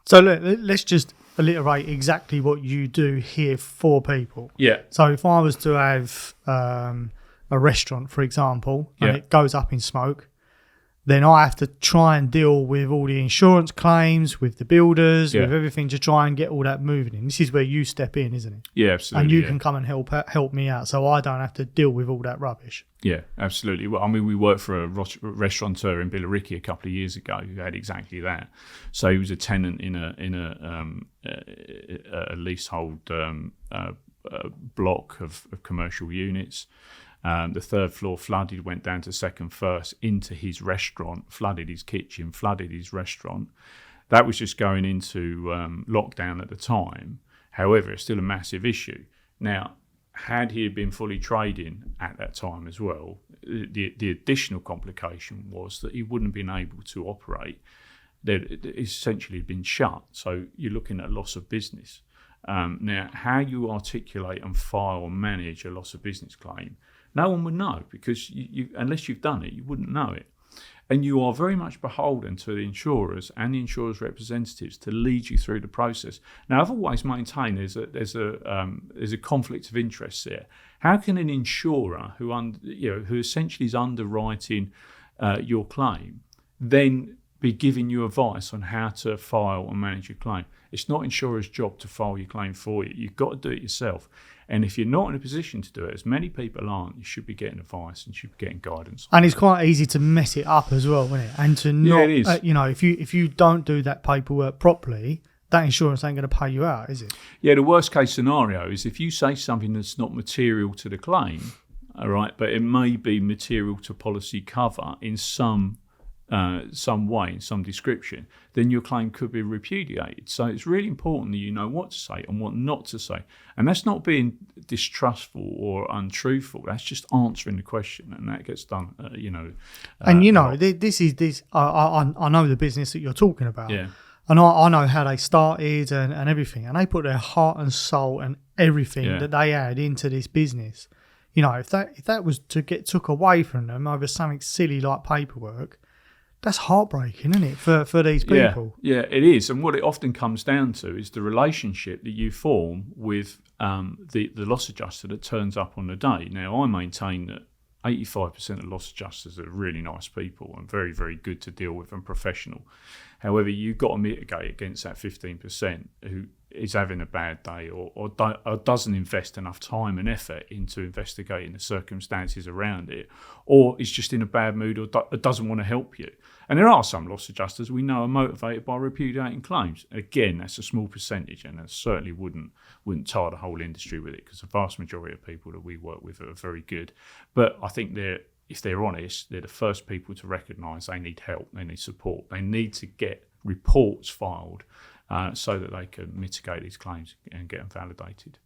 So let's just alliterate exactly what you do here for people. Yeah. So if I was to have a restaurant, for example, and it goes up in smoke, then I have to try and deal with all the insurance claims, with the builders, with everything to try and get all that moving in. This is where you step in, isn't it? Yeah, absolutely. And you can come and help me out, so I don't have to deal with all that rubbish. Yeah, absolutely. Well, I mean, we worked for a restaurateur in Billericay a couple of years ago who had exactly that. So he was a tenant in a leasehold block of commercial units. The third floor flooded, went down to second, first into his restaurant, flooded his kitchen, flooded his restaurant. That was just going into lockdown at the time. However, it's still a massive issue. Now, had he been fully trading at that time as well, the additional complication was that he wouldn't have been able to operate. That essentially had been shut. So you're looking at loss of business. Now, how you articulate and file and manage a loss of business claim, no one would know, because you unless you've done it, you wouldn't know it. And you are very much beholden to the insurers and the insurers' representatives to lead you through the process. Now, I've always maintained there's a conflict of interest there. How can an insurer who essentially is underwriting your claim then be giving you advice on how to file and manage your claim? It's not insurer's job to file your claim for you. You've got to do it yourself. And if you're not in a position to do it, as many people aren't, you should be getting advice and should be getting guidance. And it's quite easy to mess it up as well, isn't it? And to not, it is. If you don't do that paperwork properly, that insurance ain't going to pay you out, is it? Yeah, the worst case scenario is if you say something that's not material to the claim, all right, but it may be material to policy cover in some way, in some description, then your claim could be repudiated. So it's really important that you know what to say and what not to say. And that's not being distrustful or untruthful. That's just answering the question, and that gets done, this. I know the business that you're talking about. Yeah. And I know how they started and everything. And they put their heart and soul and everything that they had into this business. You know, if that was to get took away from them over something silly like paperwork, that's heartbreaking, isn't it, for these people? Yeah, it is. And what it often comes down to is the relationship that you form with the loss adjuster that turns up on the day. Now, I maintain that 85% of loss adjusters are really nice people and very, very good to deal with and professional. However, you've got to mitigate against that 15% who is having a bad day or doesn't invest enough time and effort into investigating the circumstances around it, or is just in a bad mood or doesn't want to help you. And there are some loss adjusters we know are motivated by repudiating claims. Again, that's a small percentage, and I certainly wouldn't tar the whole industry with it, because the vast majority of people that we work with are very good. But I think if they're honest, they're the first people to recognise they need help, they need support, they need to get reports filed so that they can mitigate these claims and get them validated.